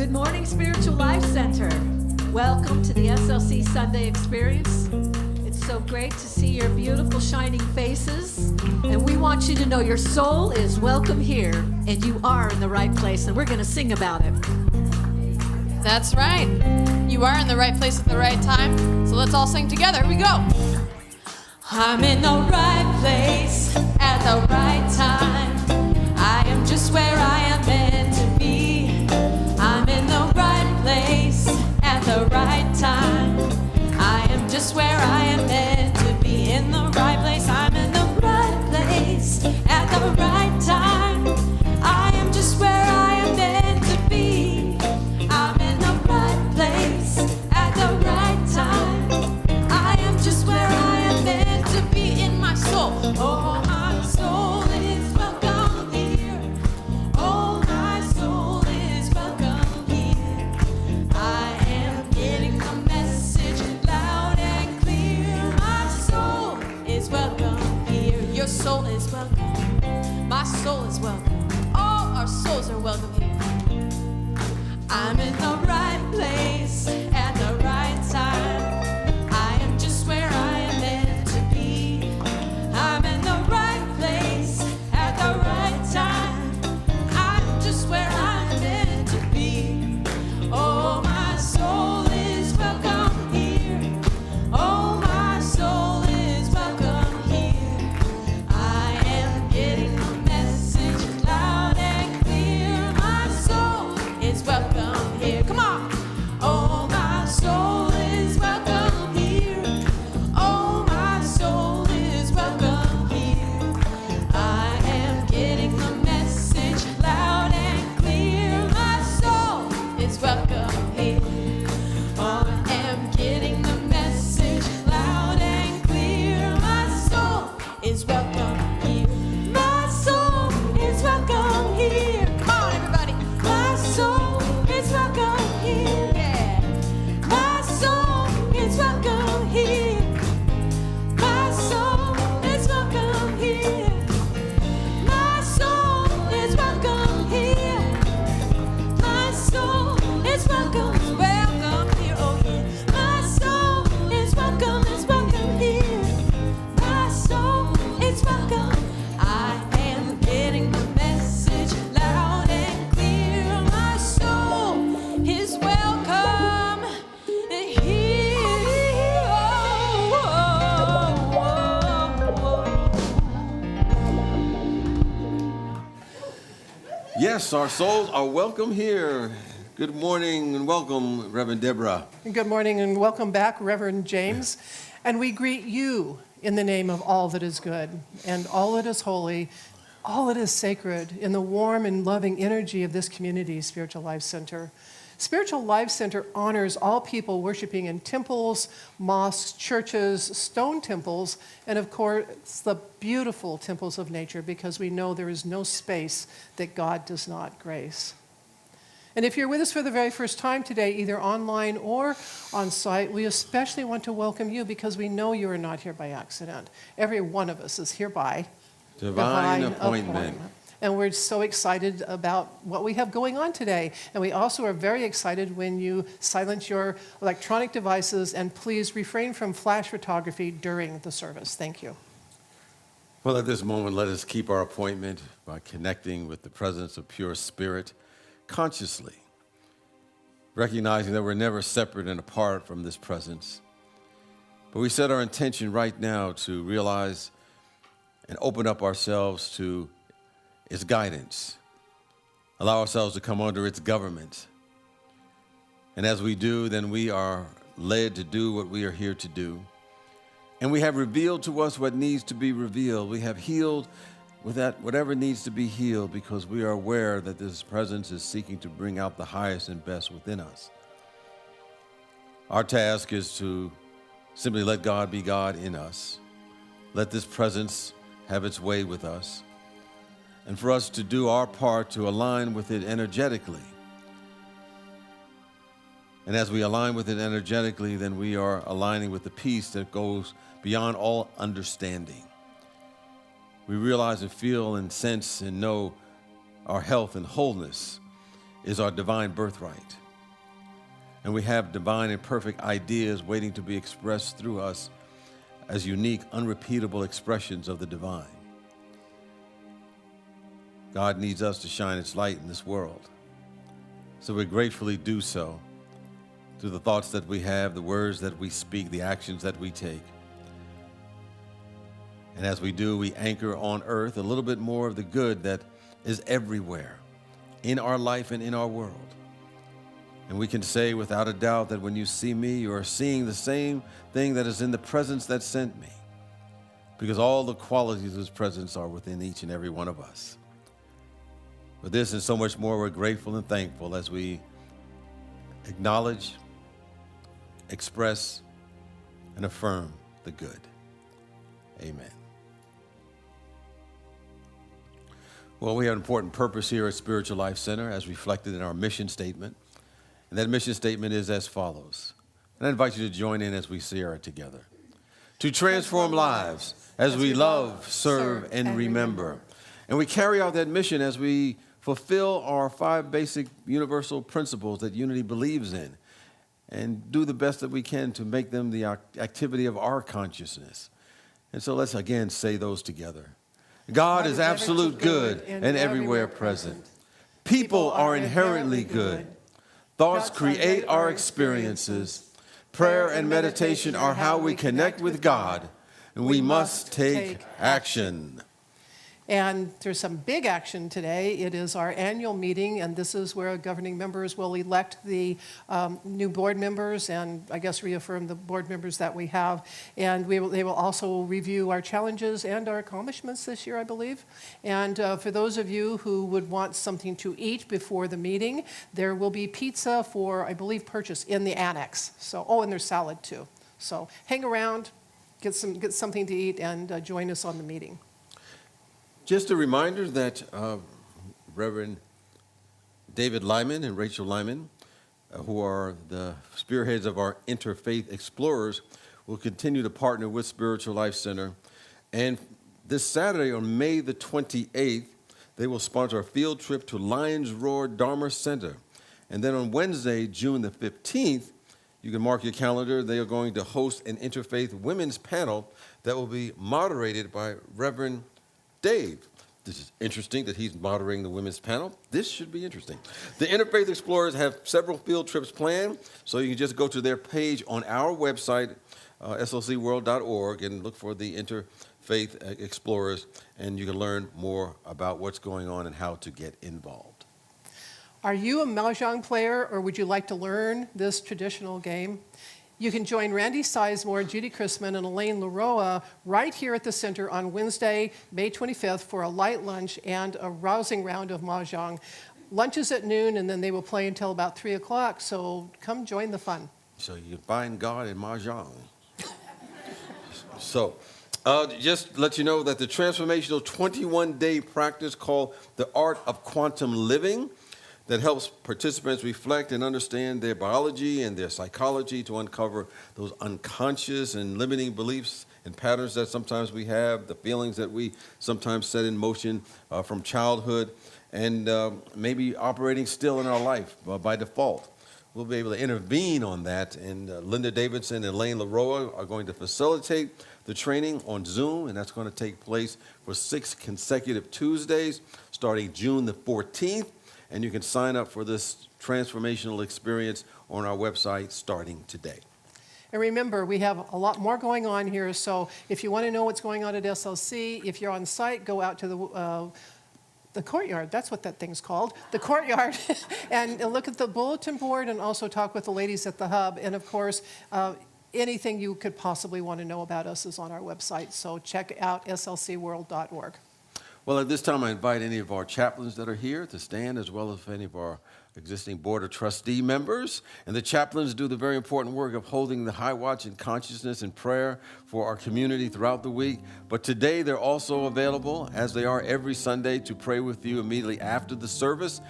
Good morning, Spiritual Life Center. Welcome to the SLC Sunday Experience. It's so great to see your beautiful, shining faces. And we want you to know your soul is welcome here, and you are in the right place, and we're going to sing about it. That's right. You are in the right place at the right time. So let's all sing together. Here we go. I'm in the right place at the right time. I am just where I am meant to be. I'm in the right place at the right time. I am just where I am meant to be. In the right place, I'm in the right place at the right time. I am just where I am meant to be. I'm in the right place at the right time. I am just where I am meant to be in my soul. Oh, my soul is welcome here. Oh, my soul is welcome here. I am getting the message loud and clear. My soul is welcome here. Your soul is welcome. My soul is welcome. All our souls are welcome here. I'm in the right place at the right time. I am just where I am meant to be. I'm in the right place at the right time. I'm just where I'm meant to be. Oh, my soul is welcome here. Oh, my soul is welcome here. I am getting the message loud and clear. My soul is welcome here. Come on. Oh, my soul is welcome here. Oh, my soul is welcome here. I am getting the message loud and clear. My soul is welcome here. Oh, I am getting the message loud and clear. My soul is welcome here. My soul is welcome here. Come on, everybody. My soul is welcome here. Yeah. My soul is welcome here. My soul is welcome here. My soul is welcome here. My soul is welcome here. Oh yeah. My soul is welcome here. My soul is welcome. I am getting the message loud and clear. My soul is welcome here. Yes, our souls are welcome here. Good morning and welcome, Reverend Deborah. And good morning and welcome back, Reverend James. And we greet you in the name of all that is good and all that is holy, all that is sacred, in the warm and loving energy of this community, Spiritual Life Center. Spiritual Life Center honors all people worshiping in temples, mosques, churches, stone temples, and of course, the beautiful temples of nature, because we know there is no space that God does not grace. And if you're with us for the very first time today, either online or on site, we especially want to welcome you because we know you are not here by accident. Every one of us is here by Divine appointment. And we're so excited about what we have going on today. And we also are very excited when you silence your electronic devices and please refrain from flash photography during the service. Thank you. Well, at this moment, let us keep our appointment by connecting with the presence of pure spirit consciously, recognizing that we're never separate and apart from this presence. But we set our intention right now to realize and open up ourselves to its guidance, allow ourselves to come under its government. And as we do, then we are led to do what we are here to do. And we have revealed to us what needs to be revealed. We have healed with that whatever needs to be healed because we are aware that this presence is seeking to bring out the highest and best within us. Our task is to simply let God be God in us. Let this presence have its way with us. And for us to do our part to align with it energetically. And as we align with it energetically, then we are aligning with the peace that goes beyond all understanding. We realize and feel and sense and know our health and wholeness is our divine birthright. And we have divine and perfect ideas waiting to be expressed through us as unique, unrepeatable expressions of the divine. God needs us to shine its light in this world. So we gratefully do so through the thoughts that we have, the words that we speak, the actions that we take. And as we do, we anchor on earth a little bit more of the good that is everywhere in our life and in our world. And we can say without a doubt that when you see me, you are seeing the same thing that is in the presence that sent me, because all the qualities of his presence are within each and every one of us. For this and so much more, we're grateful and thankful as we acknowledge, express, and affirm the good. Amen. Well, we have an important purpose here at Spiritual Life Center as reflected in our mission statement. And that mission statement is as follows. And I invite you to join in as we share it together. To transform lives as we love, serve, and remember. And we carry out that mission as we fulfill our 5 basic universal principles that unity believes in and do the best that we can to make them the activity of our consciousness. And so let's again say those together. God is absolute good and everywhere present. People are inherently good. Thoughts create our experiences. Prayer and meditation are how we connect with God, and we must take action. And there's some big action today. It is our annual meeting, and this is where governing members will elect the new board members and I guess reaffirm the board members that we have. And they will also review our challenges and our accomplishments this year, I believe. And for those of you who would want something to eat before the meeting, there will be pizza for, I believe, purchase in the annex. So, and there's salad too. So hang around, get something to eat, and join us on the meeting. Just a reminder that Reverend David Lyman and Rachel Lyman, who are the spearheads of our Interfaith Explorers, will continue to partner with Spiritual Life Center. And this Saturday on May the 28th, they will sponsor a field trip to Lions Roar Dharma Center. And then on Wednesday, June the 15th, you can mark your calendar, they are going to host an interfaith women's panel that will be moderated by Reverend Dave. This is interesting that he's moderating the women's panel. This should be interesting. The Interfaith Explorers have several field trips planned, so you can just go to their page on our website, slcworld.org, and look for the Interfaith Explorers, and you can learn more about what's going on and how to get involved. Are you a Mahjong player, or would you like to learn this traditional game? You can join Randy Sizemore, Judy Chrisman, and Elaine Leroy right here at the center on Wednesday, May 25th for a light lunch and a rousing round of Mahjong. Lunch is at noon, and then they will play until about 3 o'clock, so come join the fun. So you can find God in Mahjong. So just to let you know that the transformational 21-day practice called the Art of Quantum Living that helps participants reflect and understand their biology and their psychology to uncover those unconscious and limiting beliefs and patterns that sometimes we have, the feelings that we sometimes set in motion from childhood, and maybe operating still in our life by default. We'll be able to intervene on that, and Linda Davidson and Elaine Leroy are going to facilitate the training on Zoom, and that's going to take place for 6 consecutive Tuesdays starting June the 14th. And you can sign up for this transformational experience on our website starting today. And remember, we have a lot more going on here, so if you want to know what's going on at SLC, if you're on site, go out to the courtyard, that's what that thing's called, the courtyard, and look at the bulletin board and also talk with the ladies at the hub. And of course, anything you could possibly want to know about us is on our website, so check out slcworld.org. Well, at this time, I invite any of our chaplains that are here to stand, as well as any of our existing Board of Trustee members. And the chaplains do the very important work of holding the high watch in consciousness and prayer for our community throughout the week. But today, they're also available, as they are every Sunday, to pray with you immediately after the service.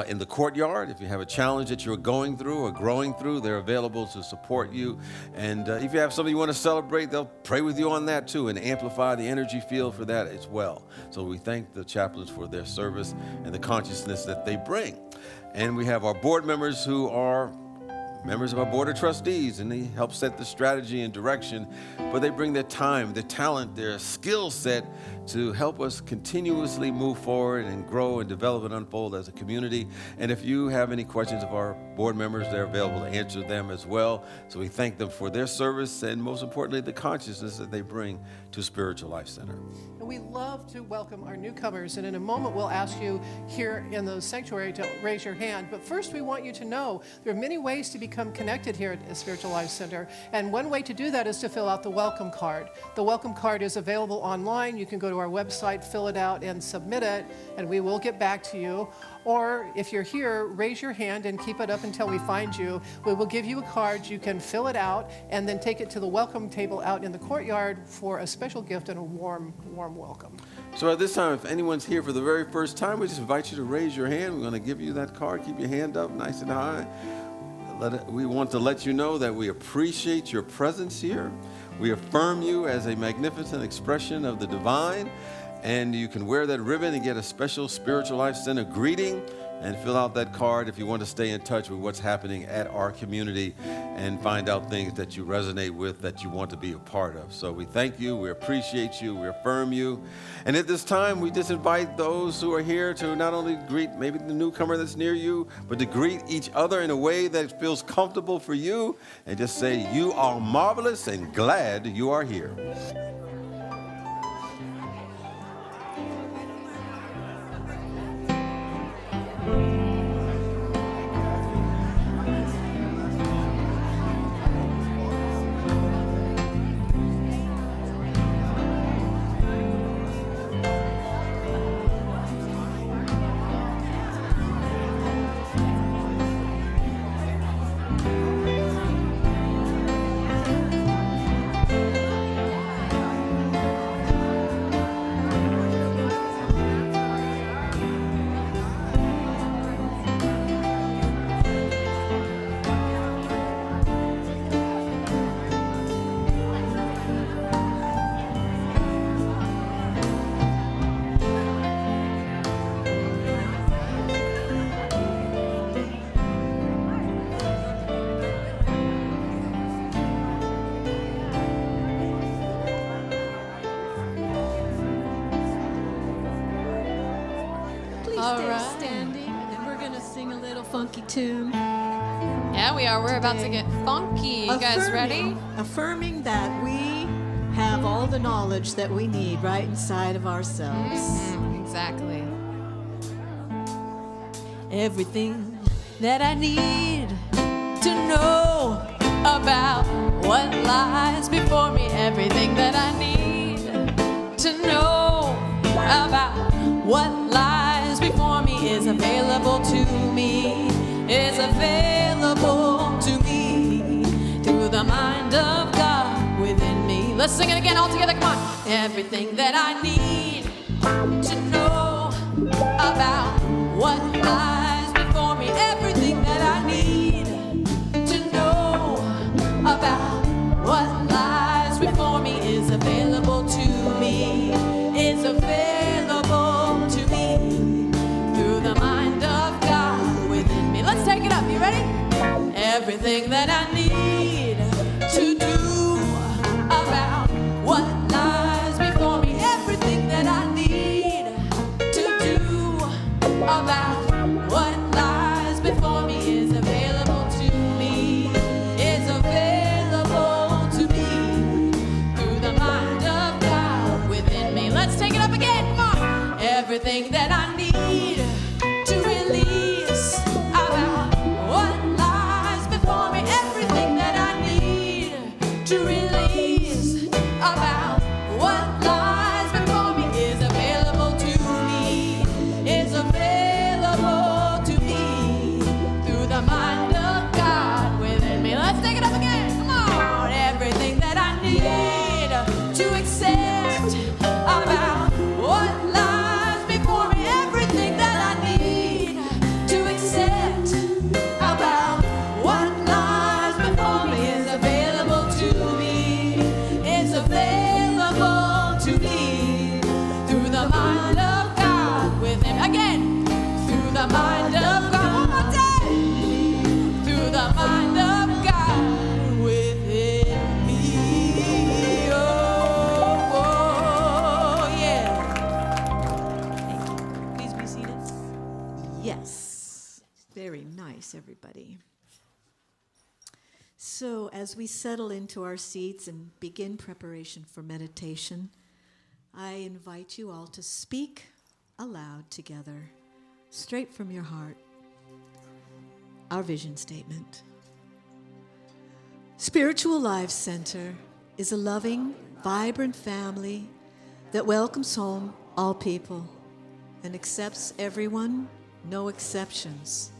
in the courtyard. If you have a challenge that you're going through or growing through, they're available to support you. And if you have something you want to celebrate, they'll pray with you on that too and amplify the energy field for that as well. So we thank the chaplains for their service and the consciousness that they bring. And we have our board members who are members of our board of trustees, and they help set the strategy and direction, but they bring their time, their talent, their skill set to help us continuously move forward and grow and develop and unfold as a community. And if you have any questions of our board members, they're available to answer them as well. So we thank them for their service and, most importantly, the consciousness that they bring to Spiritual Life Center. And we love to welcome our newcomers, and in a moment we'll ask you here in the sanctuary to raise your hand. But first we want you to know there are many ways to become connected here at Spiritual Life Center, and one way to do that is to fill out the welcome card. The welcome card is available online. You can go to our website, fill it out, and submit it, and we will get back to you. Or if you're here, raise your hand and keep it up until we find you. We will give you a card. You can fill it out and then take it to the welcome table out in the courtyard for a special gift and a warm, warm welcome. So at this time, if anyone's here for the very first time, we just invite you to raise your hand. We're going to give you that card. Keep your hand up nice and high. We want to let you know that we appreciate your presence here. We affirm you as a magnificent expression of the divine. And you can wear that ribbon and get a special Spiritual Life Center greeting and fill out that card if you want to stay in touch with what's happening at our community and find out things that you resonate with, that you want to be a part of. So we thank you, we appreciate you, we affirm you. And at this time, we just invite those who are here to not only greet maybe the newcomer that's near you, but to greet each other in a way that feels comfortable for you and just say, you are marvelous and glad you are here. Funky tune. Yeah, we are. We're about to get funky. You guys ready? Affirming that we have all the knowledge that we need right inside of ourselves. Exactly. Everything that I need to know about what lies before me. Everything that I need to know about what lies before me is available to me. Is available to me through the mind of God within me. Let's sing it again all together. Come on. Everything that I need to know about what lies before me. Everything that I need to know about what lies before me is available to me. Is available to me through the mind of God within me. Let's take it up. You ready? Everything that I need to do about what lies before me. Everything that I need to do about what lies before me is available to me. Is available to me through the mind of God within me. Let's take it up again. Come on. Everything that I need to release about what lies before me. Everything Thanks, everybody. So, as we settle into our seats and begin preparation for meditation, I invite you all to speak aloud together, straight from your heart, our vision statement. Spiritual Life Center is a loving, vibrant family that welcomes home all people and accepts everyone, no exceptions,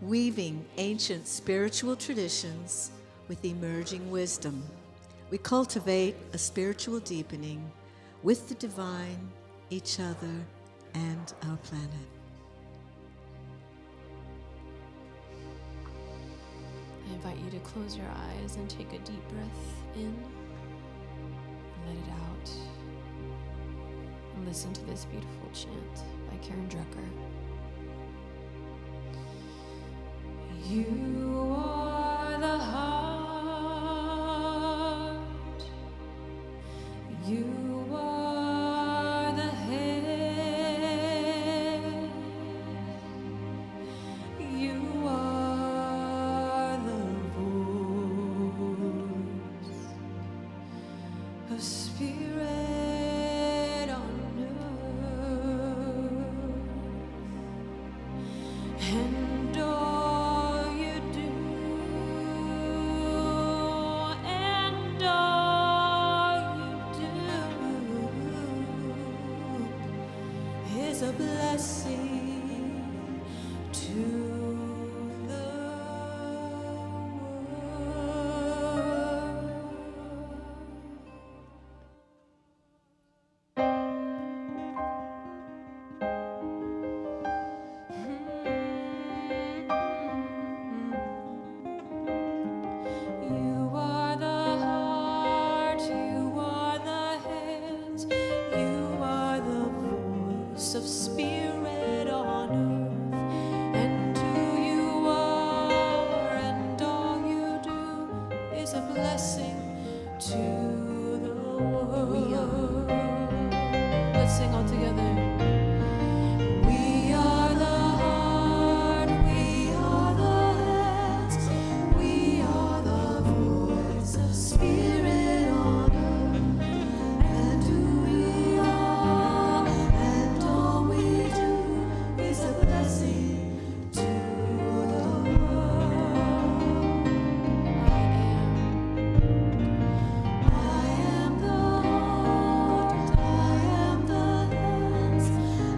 weaving ancient spiritual traditions with emerging wisdom. We cultivate a spiritual deepening with the divine, each other, and our planet. I invite you to close your eyes and take a deep breath in and let it out. And listen to this beautiful chant by Karen Drucker. You are the heart. You are the head. You are the voice of spirit on earth. And all you do, and all you do is a blessing to the world. You are the heart, you are the hands, you are the voice of spirit on earth. And who you are and all you do is a blessing to the world. We are. Let's sing all together. We are the heart, we are the hands, we are the voice of spirit on earth. And who we are and all we do is a blessing to the world. I am the heart, I am the hands,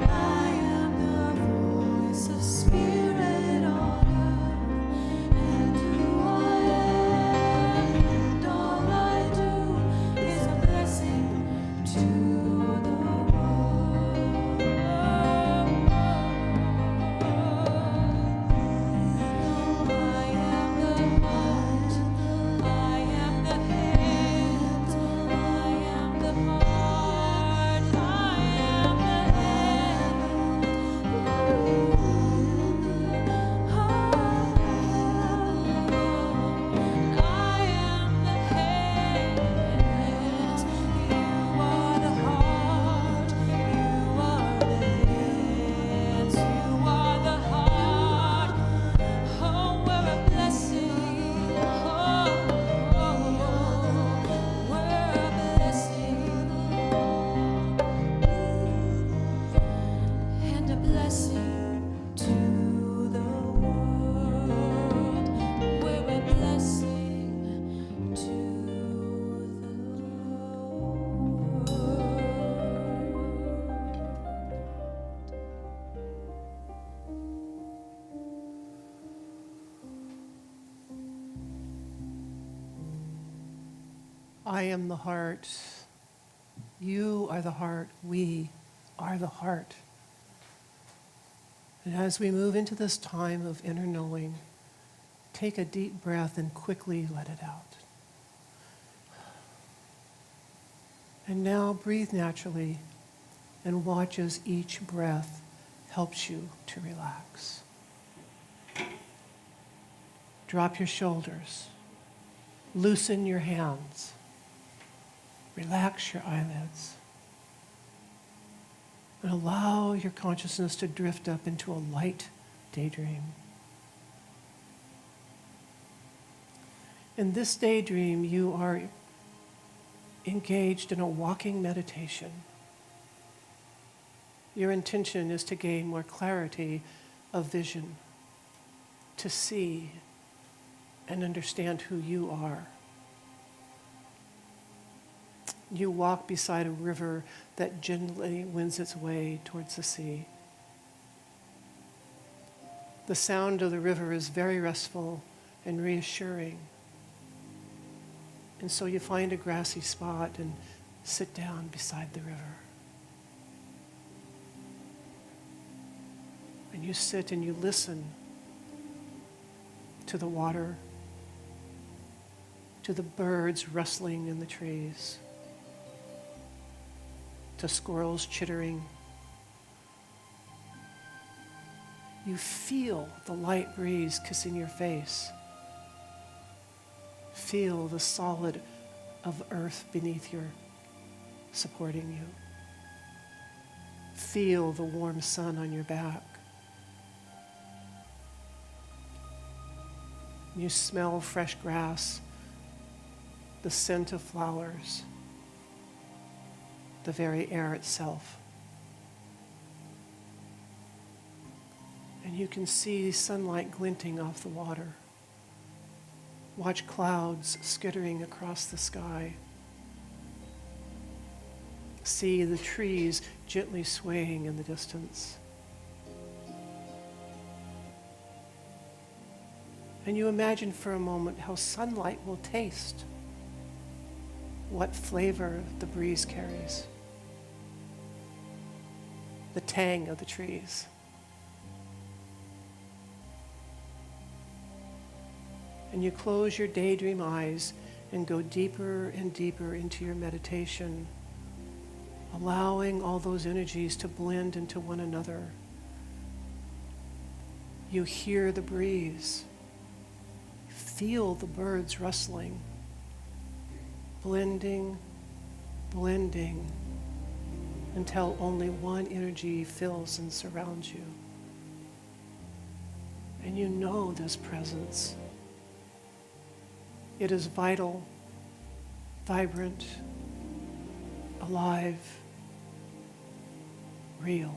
I am the voice of spirit on earth. And who I am and all I do is a blessing to the world. I am the heart, I am the hand, I am the heart, I am the hand. I am the hands, you are the heart, you are the hands, you are the heart. Oh, we're a blessing. Oh, we're a blessing. And a blessing to the world. We're a blessing to the I am the heart. You are the heart. We are the heart. And as we move into this time of inner knowing, take a deep breath and quickly let it out. And now breathe naturally and watch as each breath helps you to relax. Drop your shoulders. Loosen your hands. Relax your eyelids. And allow your consciousness to drift up into a light daydream. In this daydream, you are engaged in a walking meditation. Your intention is to gain more clarity of vision, to see and understand who you are. You walk beside a river that gently wends its way towards the sea. The sound of the river is very restful and reassuring. And so you find a grassy spot and sit down beside the river. And you sit and you listen to the water, to the birds rustling in the trees, to squirrels chittering. You feel the light breeze kissing your face. Feel the solid of earth beneath you, supporting you. Feel the warm sun on your back. You smell fresh grass, the scent of flowers, the very air itself. And you can see sunlight glinting off the water. Watch clouds skittering across the sky. See the trees gently swaying in the distance. And you imagine for a moment how sunlight will taste, what flavor the breeze carries, the tang of the trees. And you close your daydream eyes and go deeper and deeper into your meditation, allowing all those energies to blend into one another. You hear the breeze, feel the birds rustling, blending, blending, until only one energy fills and surrounds you. And you know this presence. It is vital, vibrant, alive, real.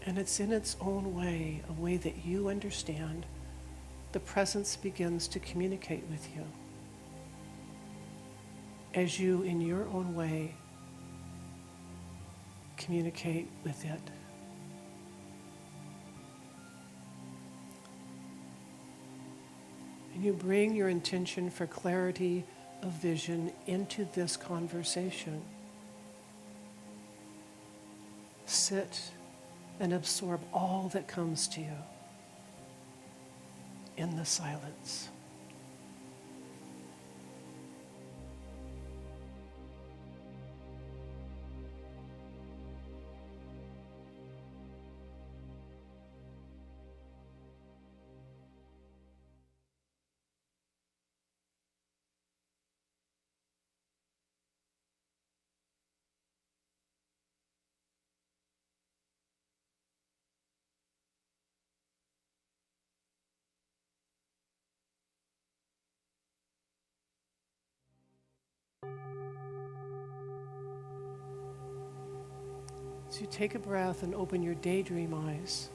And it's in its own way, a way that you understand. The presence begins to communicate with you as you, in your own way, communicate with it. And you bring your intention for clarity of vision into this conversation. Sit and absorb all that comes to you in the silence. So you take a breath and open your daydream eyes,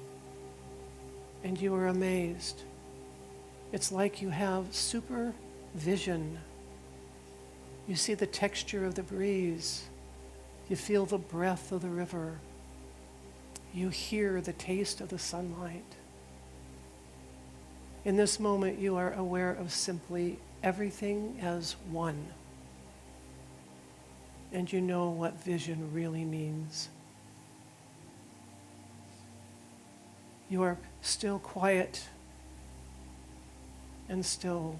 and you are amazed. It's like you have super vision. You see the texture of the breeze. You feel the breath of the river. You hear the taste of the sunlight. In this moment, you are aware of simply everything as one. And you know what vision really means. You are still quiet and still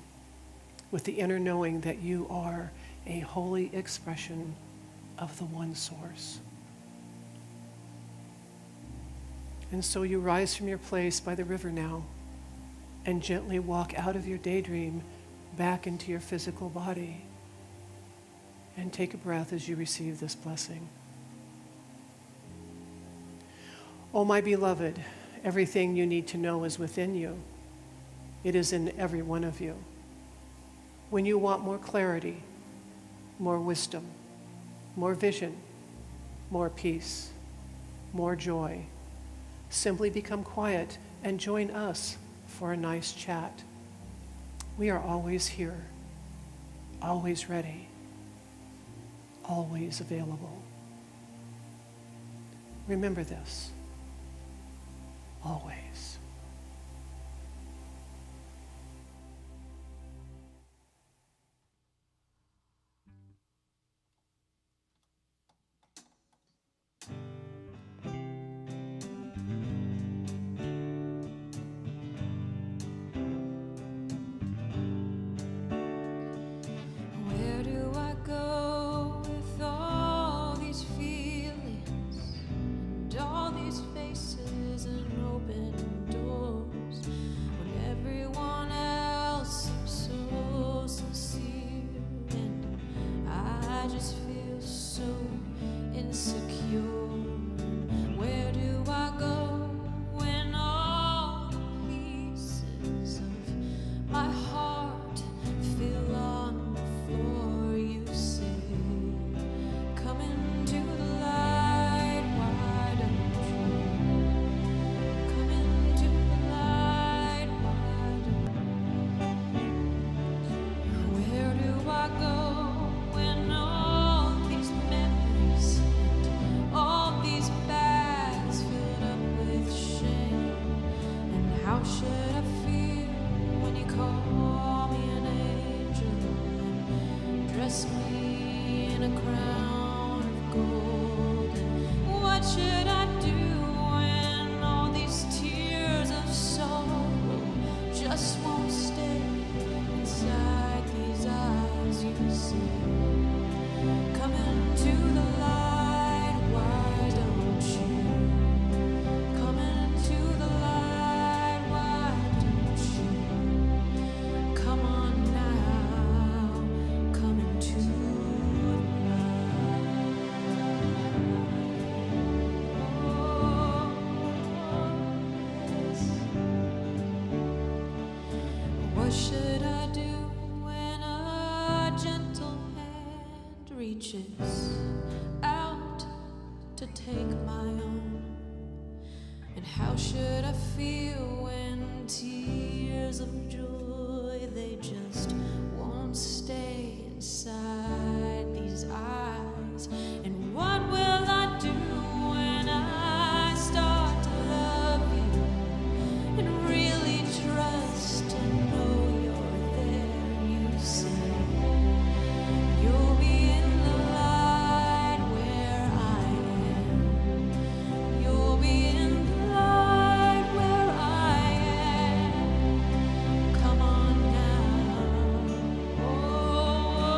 with the inner knowing that you are a holy expression of the one source. And so you rise from your place by the river now and gently walk out of your daydream back into your physical body. And take a breath as you receive this blessing. Oh, my beloved, everything you need to know is within you. It is in every one of you. When you want more clarity, more wisdom, more vision, more peace, more joy, simply become quiet and join us for a nice chat. We are always here, always ready, always available. Remember this, always. Where do I go with all these feelings and all these faces and open doors when everyone else seems so sincere and I just feel so insecure? Where do I go when all the pieces of my heart feel on the floor? You say, come into the light, why don't you? Come into the light, why don't you? Where do I go when all these memories and all these bags filled up with shame? And how should I feel when you call me an angel and dress me in a crown of gold? And what should I do when all these tears of sorrow just won't stay inside these eyes? You say, come into the light, why don't you? Come into the light, why don't you? Come on now, come into the light. What should I do when a gentle hand reaches out to take my own? And how should I feel when tears of joy, they just won't stay inside these eyes? And what will I do when I start to love you and really trust and know you're there? You say, you'll be in the light where I am. You'll be in the light where I am. Come on now. Oh,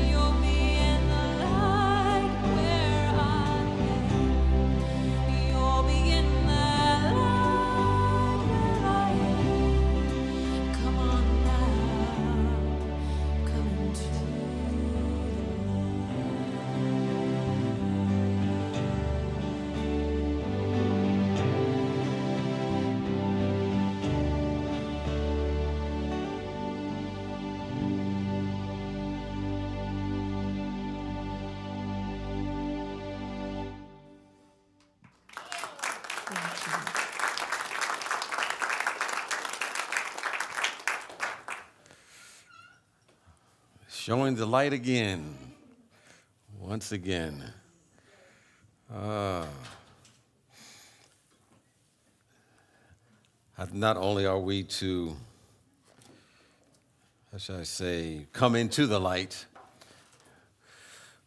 you'll be in the light where I am. You'll be in the light where I am. Come on now. Come into the Showing the light again, once again. Not only are we to, how shall I say, come into the light,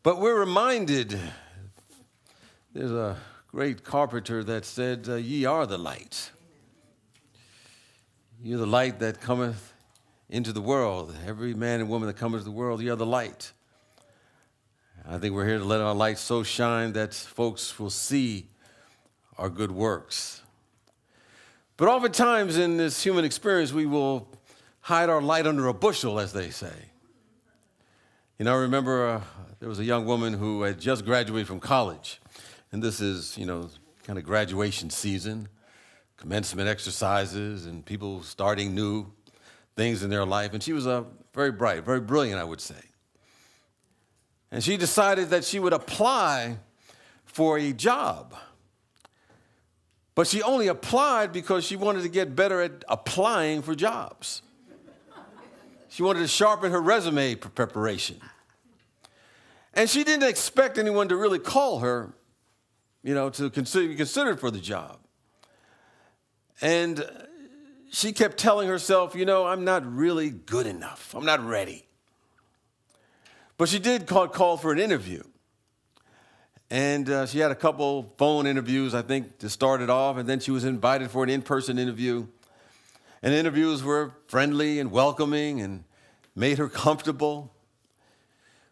but we're reminded, there's a great carpenter that said, ye are the light. You're the light that cometh into the world. Every man and woman that comes into the world, you are the light. I think we're here to let our light so shine that folks will see our good works. But oftentimes in this human experience, we will hide our light under a bushel, as they say. You know, I remember there was a young woman who had just graduated from college. And this is, kind of graduation season. commencement exercises and people starting new things in their life. And she was very bright, very brilliant, I would say. And she decided that she would apply for a job. But she only applied because she wanted to get better at applying for jobs. She wanted to sharpen her resume preparation. And she didn't expect anyone to really call her, to be considered for the job. And she kept telling herself, I'm not really good enough. I'm not ready. But she did call for an interview. And she had a couple phone interviews, I think, to start it off. And then she was invited for an in-person interview. And the interviews were friendly and welcoming and made her comfortable.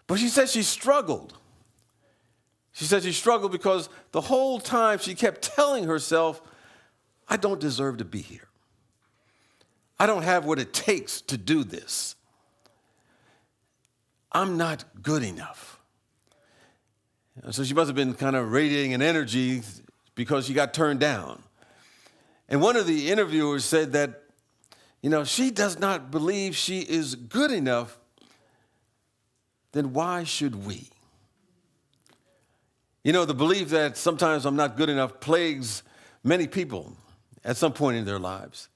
But she said she struggled. She said she struggled because the whole time she kept telling herself, I don't deserve to be here. I don't have what it takes to do this. I'm not good enough. So she must have been kind of radiating an energy because she got turned down. And one of the interviewers said that, she does not believe she is good enough. Then why should we? The belief that sometimes I'm not good enough plagues many people at some point in their lives.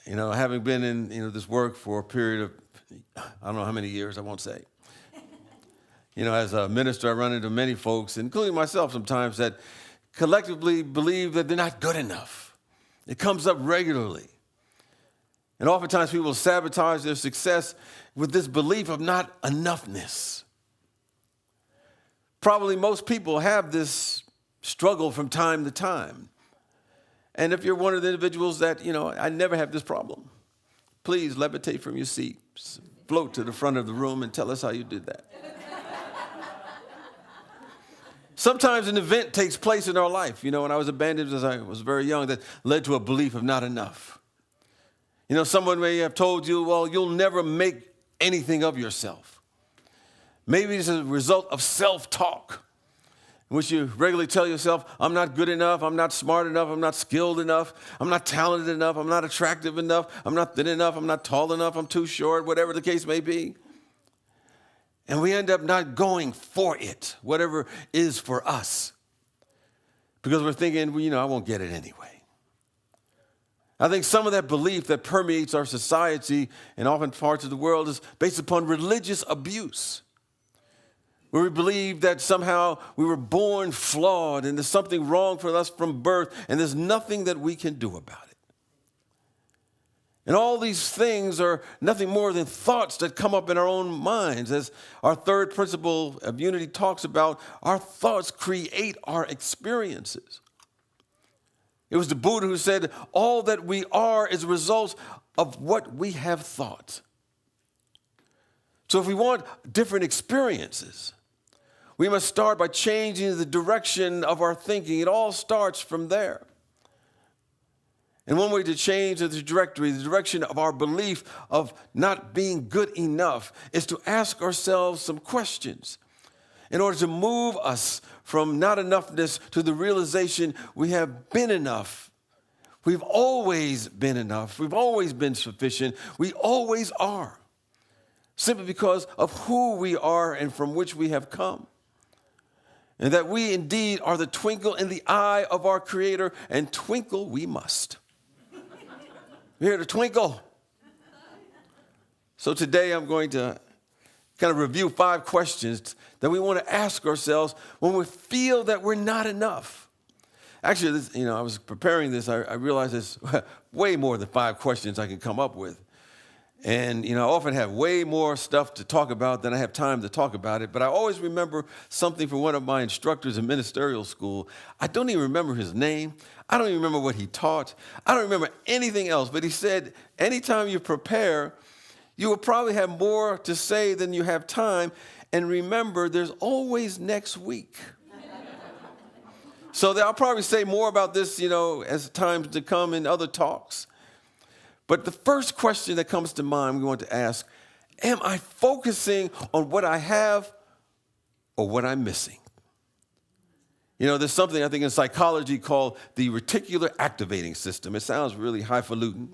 Having been in, this work for a period of, I don't know how many years, I won't say. As a minister, I run into many folks, including myself sometimes, that collectively believe that they're not good enough. It comes up regularly. And oftentimes people sabotage their success with this belief of not enoughness. Probably most people have this struggle from time to time. And if you're one of the individuals that, I never have this problem, please levitate from your seat, float to the front of the room and tell us how you did that. Sometimes an event takes place in our life. When I was abandoned as I was very young, that led to a belief of not enough. Someone may have told you, well, you'll never make anything of yourself. Maybe it's a result of self-talk, in which you regularly tell yourself, I'm not good enough, I'm not smart enough, I'm not skilled enough, I'm not talented enough, I'm not attractive enough, I'm not thin enough, I'm not tall enough, I'm too short, whatever the case may be. And we end up not going for it, whatever is for us, because we're thinking, well, I won't get it anyway. I think some of that belief that permeates our society and often parts of the world is based upon religious abuse, where we believe that somehow we were born flawed and there's something wrong for us from birth and there's nothing that we can do about it. And all these things are nothing more than thoughts that come up in our own minds. As our third principle of unity talks about, our thoughts create our experiences. It was the Buddha who said, all that we are is a result of what we have thought. So if we want different experiences, we must start by changing the direction of our thinking. It all starts from there. And one way to change the trajectory, the direction of our belief of not being good enough, is to ask ourselves some questions in order to move us from not enoughness to the realization we have been enough. We've always been enough. We've always been sufficient. We always are, simply because of who we are and from which we have come. And that we indeed are the twinkle in the eye of our Creator, and twinkle we must. We're here to twinkle. So today I'm going to kind of review 5 questions that we want to ask ourselves when we feel that we're not enough. Actually, I was preparing this. I realized there's way more than 5 questions I can come up with. And, I often have way more stuff to talk about than I have time to talk about it. But I always remember something from one of my instructors in ministerial school. I don't even remember his name. I don't even remember what he taught. I don't remember anything else. But he said, anytime you prepare, you will probably have more to say than you have time. And remember, there's always next week. So I'll probably say more about this, as times to come in other talks. But the first question that comes to mind we want to ask, am I focusing on what I have or what I'm missing? You know, there's something I think in psychology called the reticular activating system. It sounds really highfalutin.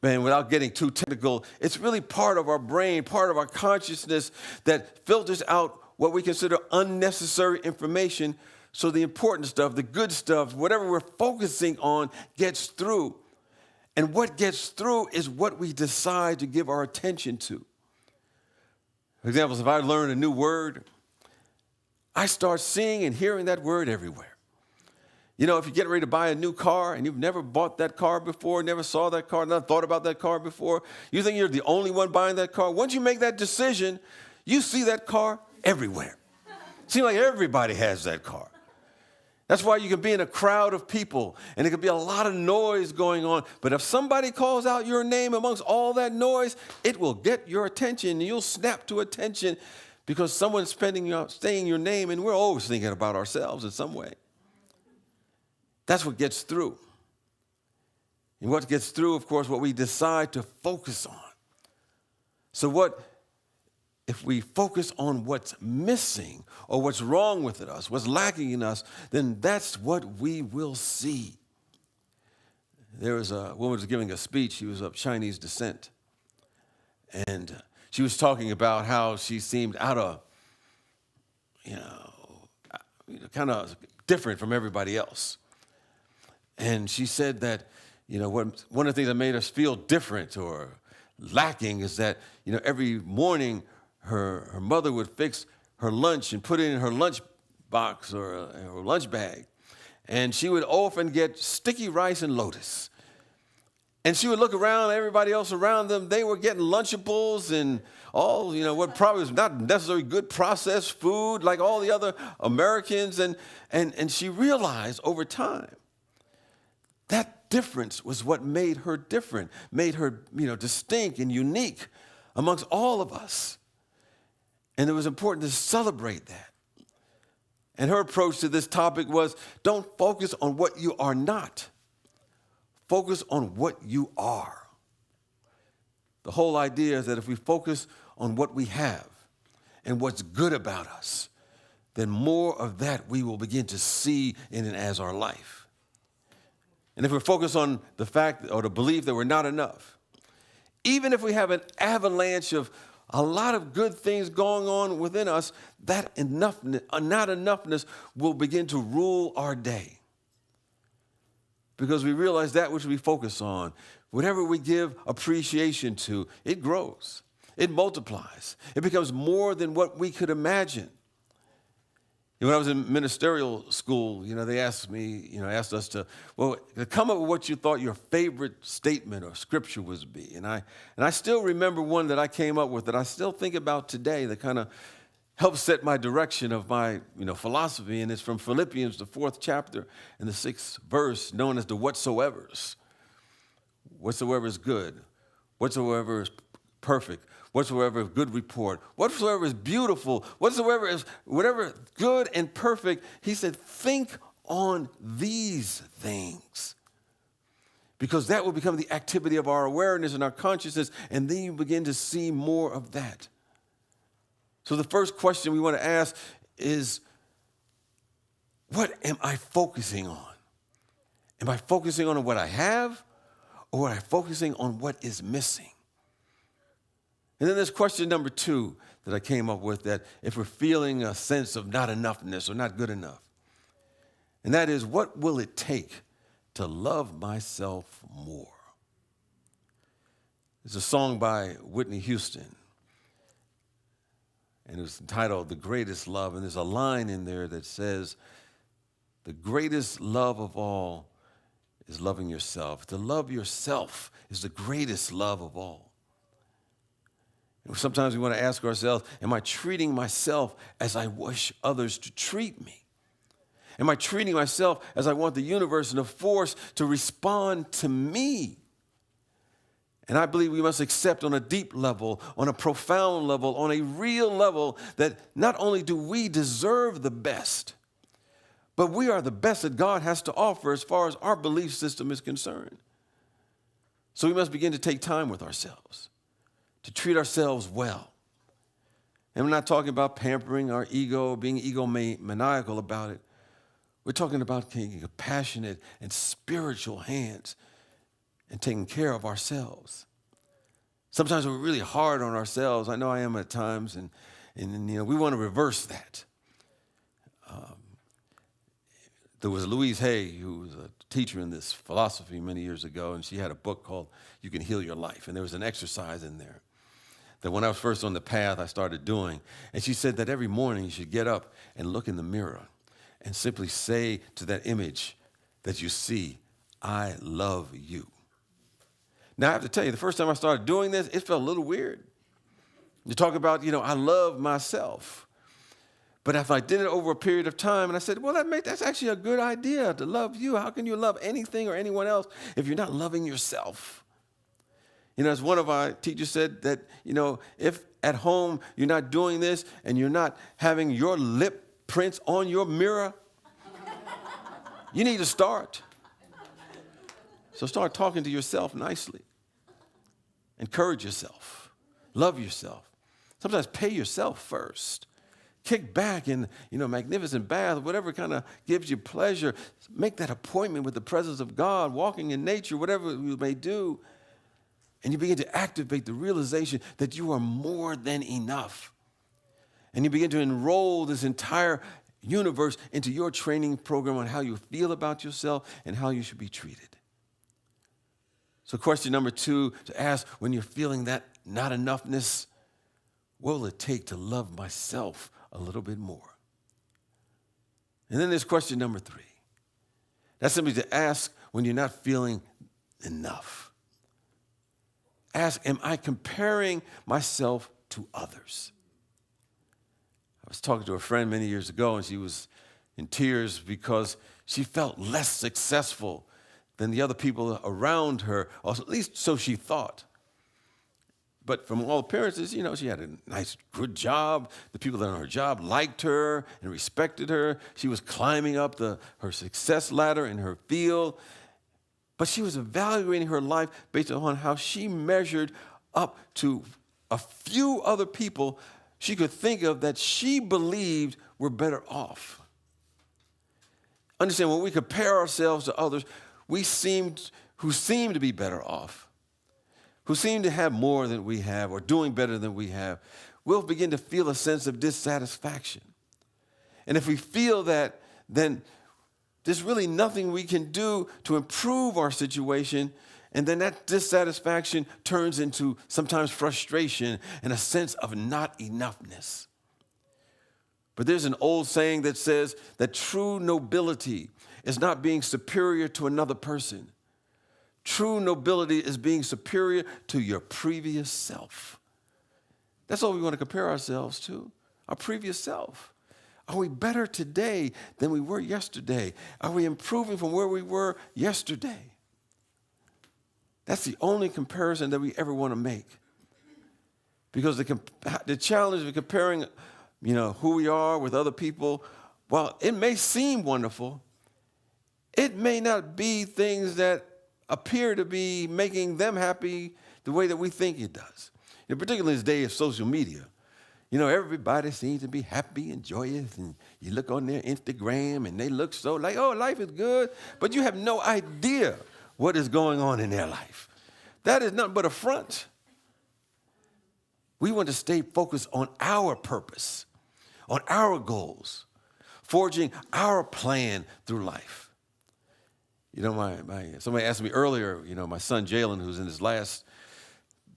Man, without getting too technical, it's really part of our brain, part of our consciousness that filters out what we consider unnecessary information so the important stuff, the good stuff, whatever we're focusing on gets through. And what gets through is what we decide to give our attention to. For example, if I learn a new word, I start seeing and hearing that word everywhere. You know, if you're getting ready to buy a new car and you've never bought that car before, never saw that car, never thought about that car before, you think you're the only one buying that car. Once you make that decision, you see that car everywhere. Seems like everybody has that car. That's why you can be in a crowd of people and there could be a lot of noise going on. But if somebody calls out your name amongst all that noise, it will get your attention and you'll snap to attention because someone's saying your name, and we're always thinking about ourselves in some way. That's what gets through. And what gets through, of course, what we decide to focus on. So if we focus on what's missing or what's wrong with us, what's lacking in us, then that's what we will see. There was a woman who was giving a speech. She was of Chinese descent. And she was talking about how she seemed out of, kind of different from everybody else. And she said that, one of the things that made us feel different or lacking is that, every morning her mother would fix her lunch and put it in her lunch box or her lunch bag. And she would often get sticky rice and lotus. And she would look around, everybody else around them, they were getting Lunchables and all, what probably was not necessarily good processed food like all the other Americans. And she realized over time that difference was what made her different, made her, distinct and unique amongst all of us. And it was important to celebrate that. And her approach to this topic was, don't focus on what you are not. Focus on what you are. The whole idea is that if we focus on what we have and what's good about us, then more of that we will begin to see in and as our life. And if we focus on the fact or the belief that we're not enough, even if we have an avalanche of a lot of good things going on within us, that not enoughness will begin to rule our day. Because we realize that which we focus on, whatever we give appreciation to, it grows, it multiplies, it becomes more than what we could imagine. And when I was in ministerial school, they asked us to come up with what you thought your favorite statement or scripture would be. And I still remember one that I came up with that I still think about today that kind of helps set my direction of my, philosophy, and it's from Philippians, the 4th chapter, and the 6th verse, known as the whatsoevers. Whatsoever is good, whatsoever is perfect, whatsoever is good report, whatsoever is beautiful, whatsoever is whatever good and perfect. He said, think on these things, because that will become the activity of our awareness and our consciousness, and then you begin to see more of that. So the first question we want to ask is, what am I focusing on? Am I focusing on what I have, or am I focusing on what is missing? And then there's question number 2 that I came up with, that if we're feeling a sense of not enoughness or not good enough, and that is, what will it take to love myself more? It's a song by Whitney Houston. And it was entitled The Greatest Love. And there's a line in there that says, the greatest love of all is loving yourself. To love yourself is the greatest love of all. And sometimes we want to ask ourselves, am I treating myself as I wish others to treat me? Am I treating myself as I want the universe and the force to respond to me? And I believe we must accept on a deep level, on a profound level, on a real level, that not only do we deserve the best, but we are the best that God has to offer as far as our belief system is concerned. So we must begin to take time with ourselves, to treat ourselves well. And we're not talking about pampering our ego, being egomaniacal about it, We're talking about taking compassionate and spiritual hands and taking care of ourselves. Sometimes we're really hard on ourselves. I know I am at times, and we want to reverse that. There was Louise Hay, who was a teacher in this philosophy many years ago, and she had a book called You Can Heal Your Life, and there was an exercise in there that when I was first on the path, I started doing. And she said that every morning you should get up and look in the mirror and simply say to that image that you see, I love you. Now, I have to tell you, the first time I started doing this, it felt a little weird. You talk about, I love myself. But if I did it over a period of time, and I said, well, that's actually a good idea to love you. How can you love anything or anyone else if you're not loving yourself? As one of our teachers said that, if at home you're not doing this and you're not having your lip prints on your mirror, you need to start. So start talking to yourself nicely. Encourage yourself. Love yourself. Sometimes pay yourself first. Kick back in, magnificent bath, whatever kind of gives you pleasure. Make that appointment with the presence of God, walking in nature, whatever you may do. And you begin to activate the realization that you are more than enough. And you begin to enroll this entire universe into your training program on how you feel about yourself and how you should be treated. So question number 2 to ask when you're feeling that not enoughness, what will it take to love myself a little bit more? And then there's question number 3. That's simply to ask when you're not feeling enough. Ask, am I comparing myself to others? I was talking to a friend many years ago, and she was in tears because she felt less successful than the other people around her, or at least so she thought. But from all appearances, she had a nice, good job. The people that on her job liked her and respected her. She was climbing up her success ladder in her field. But she was evaluating her life based on how she measured up to a few other people she could think of that she believed were better off. Understand, when we compare ourselves to others, who seem to be better off, who seem to have more than we have or doing better than we have, we'll begin to feel a sense of dissatisfaction. And if we feel that, then there's really nothing we can do to improve our situation, and then that dissatisfaction turns into sometimes frustration and a sense of not enoughness. But there's an old saying that says that true nobility is not being superior to another person. True nobility is being superior to your previous self. That's all we want to compare ourselves to, our previous self. Are we better today than we were yesterday? Are we improving from where we were yesterday? That's the only comparison that we ever want to make. Because the challenge of comparing, who we are with other people, while it may seem wonderful, it may not be things that appear to be making them happy the way that we think it does. Particularly in this day of social media. Everybody seems to be happy and joyous, and you look on their Instagram and they look so like, oh, life is good, but you have no idea what is going on in their life. That is nothing but a front. We want to stay focused on our purpose, on our goals, forging our plan through life. Somebody asked me earlier, my son Jalen, who's in his last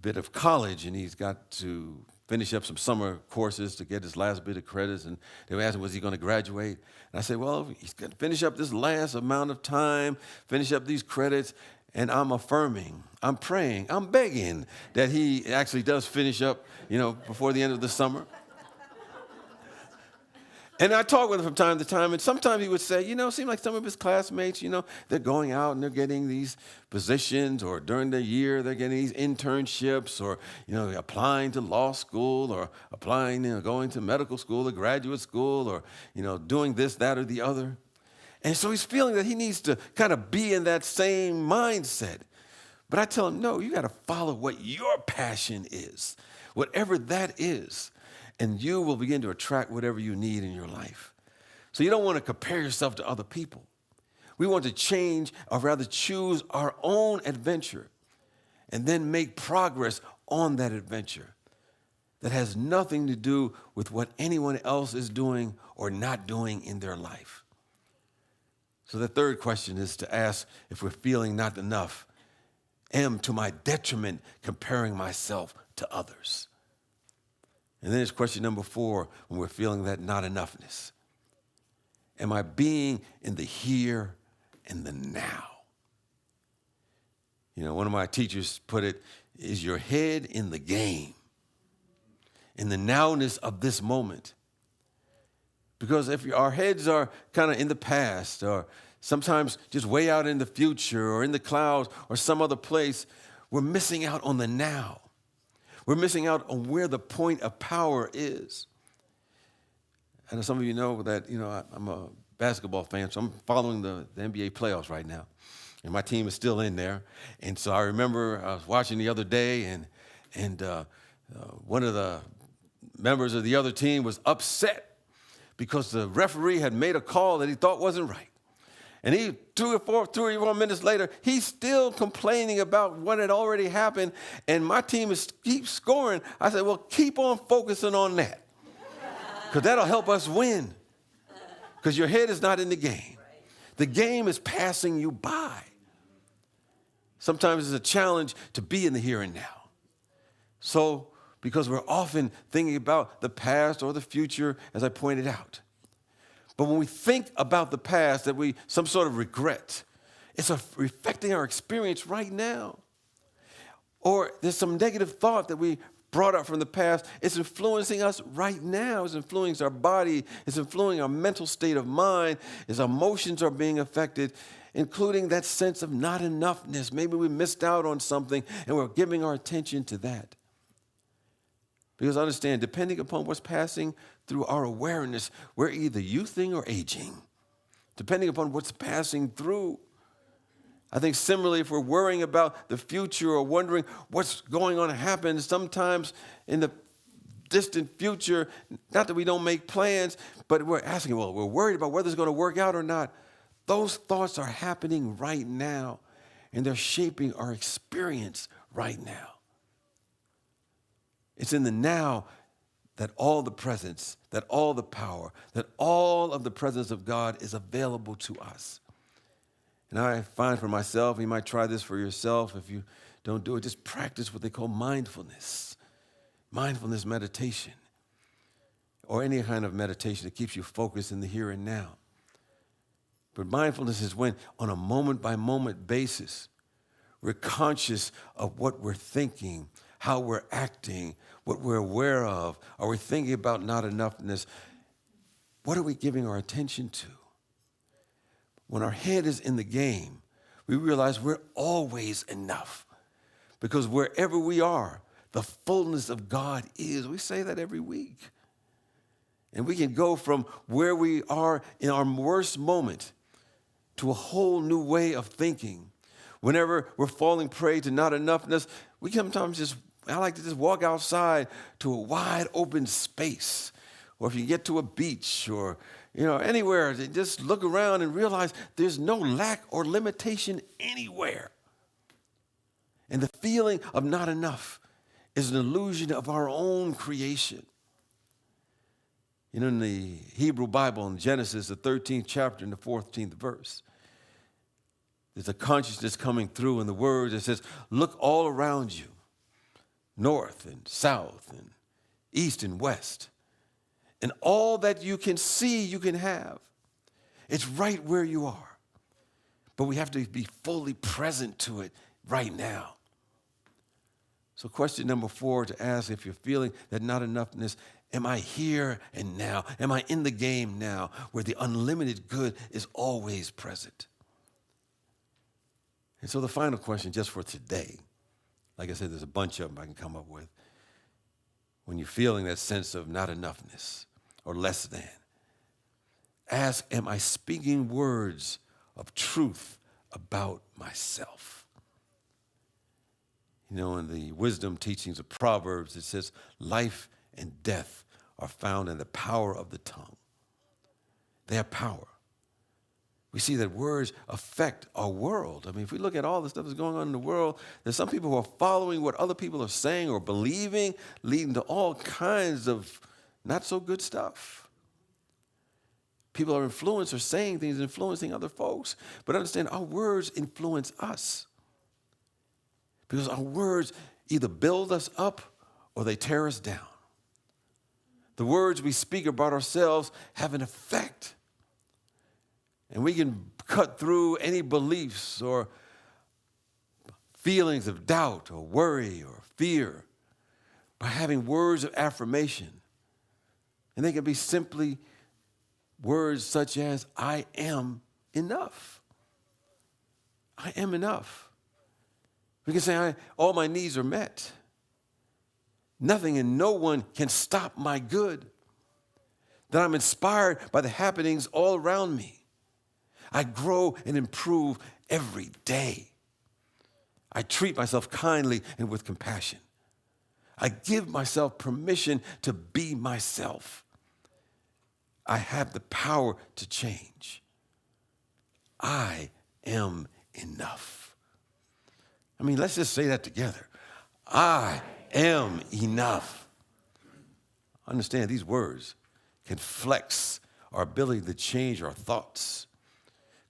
bit of college, and he's got to finish up some summer courses to get his last bit of credits, and they were asking, was he going to graduate? And I said, well, he's going to finish up this last amount of time, finish up these credits, and I'm affirming, I'm praying, I'm begging that he actually does finish up, before the end of the summer. And I talk with him from time to time, and sometimes he would say, it seems like some of his classmates, they're going out and they're getting these positions, or during the year they're getting these internships, or, applying to law school, or applying, going to medical school or graduate school, or, doing this, that, or the other. And so he's feeling that he needs to kind of be in that same mindset. But I tell him, no, you got to follow what your passion is, whatever that is. And you will begin to attract whatever you need in your life. So you don't want to compare yourself to other people. We want to change, or rather choose our own adventure and then make progress on that adventure that has nothing to do with what anyone else is doing or not doing in their life. So the third question is to ask if we're feeling not enough. Am to my detriment comparing myself to others? And then there's question number 4, when we're feeling that not enoughness. Am I being in the here and the now? You know, one of my teachers put it, is your head in the game, in the nowness of this moment? Because if our heads are kind of in the past, or sometimes just way out in the future, or in the clouds, or some other place, we're missing out on the now. We're missing out on where the point of power is. And some of you know that, I'm a basketball fan, so I'm following the NBA playoffs right now. And my team is still in there. And so I remember I was watching the other day, and one of the members of the other team was upset because the referee had made a call that he thought wasn't right. And he, 3 or 4 minutes later, he's still complaining about what had already happened, and my team keeps scoring. I said, well, keep on focusing on that, because that'll help us win, because your head is not in the game. The game is passing you by. Sometimes it's a challenge to be in the here and now. So, because we're often thinking about the past or the future, as I pointed out. But when we think about the past, that some sort of regret, it's affecting our experience right now. Or there's some negative thought that we brought up from the past. It's influencing us right now. It's influencing our body. It's influencing our mental state of mind. As our emotions are being affected, including that sense of not enoughness. Maybe we missed out on something and we're giving our attention to that. Because understand, depending upon what's passing through our awareness, we're either youthing or aging, depending upon what's passing through. I think similarly, if we're worrying about the future or wondering what's going on to happen, sometimes in the distant future, not that we don't make plans, but we're asking, well, we're worried about whether it's going to work out or not. Those thoughts are happening right now, and they're shaping our experience right now. It's in the now that all the presence, that all the power, that all of the presence of God is available to us. And I find for myself, you might try this for yourself. If you don't do it, just practice what they call mindfulness meditation, or any kind of meditation that keeps you focused in the here and now. But mindfulness is when, on a moment-by-moment basis, we're conscious of what we're thinking, how we're acting, what we're aware of. Are we thinking about not enoughness? What are we giving our attention to? When our head is in the game, we realize we're always enough, because wherever we are, the fullness of God is. We say that every week. And we can go from where we are in our worst moment to a whole new way of thinking. Whenever we're falling prey to not enoughness, we sometimes I like to just walk outside to a wide open space. Or if you get to a beach or anywhere, just look around and realize there's no lack or limitation anywhere. And the feeling of not enough is an illusion of our own creation. In the Hebrew Bible, in Genesis, the 13th chapter and the 14th verse, there's a consciousness coming through in the words that says, look all around you, north and south and east and west. And all that you can see, you can have. It's right where you are. But we have to be fully present to it right now. So question number 4 to ask, if you're feeling that not enoughness, am I here and now? Am I in the game now where the unlimited good is always present? And so the final question just for today, like I said, there's a bunch of them I can come up with. When you're feeling that sense of not enoughness or less than, ask, am I speaking words of truth about myself? In the wisdom teachings of Proverbs, it says, life and death are found in the power of the tongue. They have power. We see that words affect our world. I mean, if we look at all the stuff that's going on in the world, there's some people who are following what other people are saying or believing, leading to all kinds of not so good stuff. People are influenced or saying things, influencing other folks. But understand, our words influence us. Because our words either build us up or they tear us down. The words we speak about ourselves have an effect. And we can cut through any beliefs or feelings of doubt or worry or fear by having words of affirmation. And they can be simply words such as, I am enough. I am enough. We can say, all my needs are met. Nothing and no one can stop my good. That I'm inspired by the happenings all around me. I grow and improve every day. I treat myself kindly and with compassion. I give myself permission to be myself. I have the power to change. I am enough. I mean, let's just say that together. I am enough. Understand, these words can flex our ability to change our thoughts,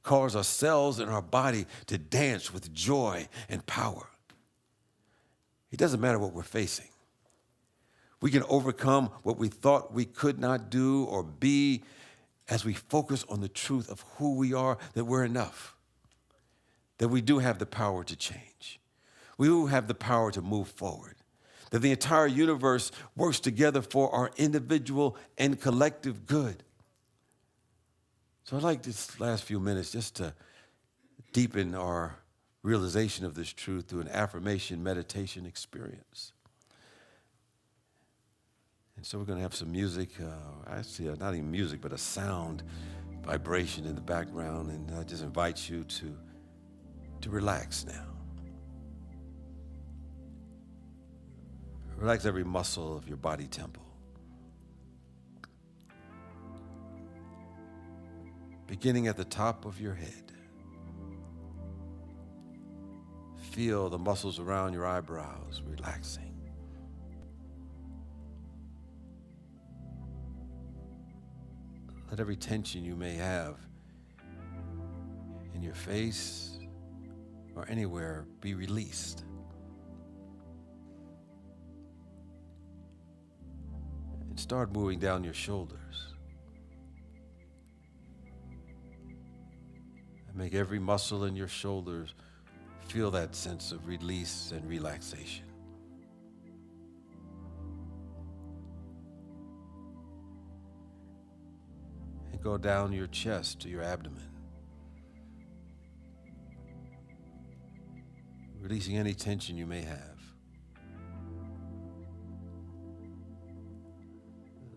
cause our cells in our body to dance with joy and power. It doesn't matter what we're facing. We can overcome what we thought we could not do or be as we focus on the truth of who we are, that we're enough, that we do have the power to change. We do have the power to move forward, that the entire universe works together for our individual and collective good. So I'd like this last few minutes just to deepen our realization of this truth through an affirmation meditation experience. And so we're going to have some music, actually not even music, but a sound vibration in the background. And I just invite you to relax now. Relax every muscle of your body temple. Beginning at the top of your head. Feel the muscles around your eyebrows relaxing. Let every tension you may have in your face or anywhere be released. And start moving down your shoulders. And make every muscle in your shoulders feel that sense of release and relaxation. And go down your chest to your abdomen. Releasing any tension you may have.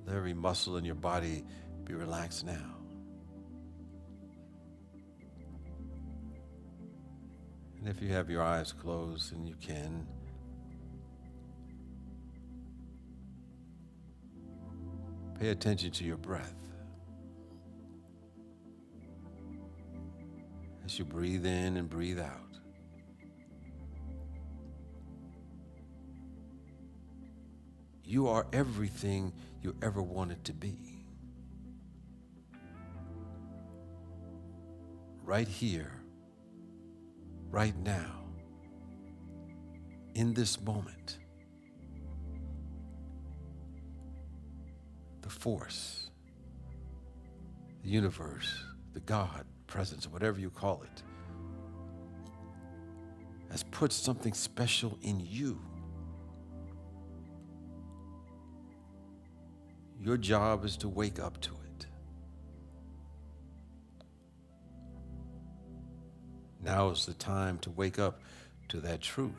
Let every muscle in your body be relaxed now. And if you have your eyes closed, and you can, pay attention to your breath. As you breathe in and breathe out. You are everything you ever wanted to be. Right here, right now, in this moment. The force, the universe, the God, presence, whatever you call it, has put something special in you. Your job is to wake up to it. Now is the time to wake up to that truth.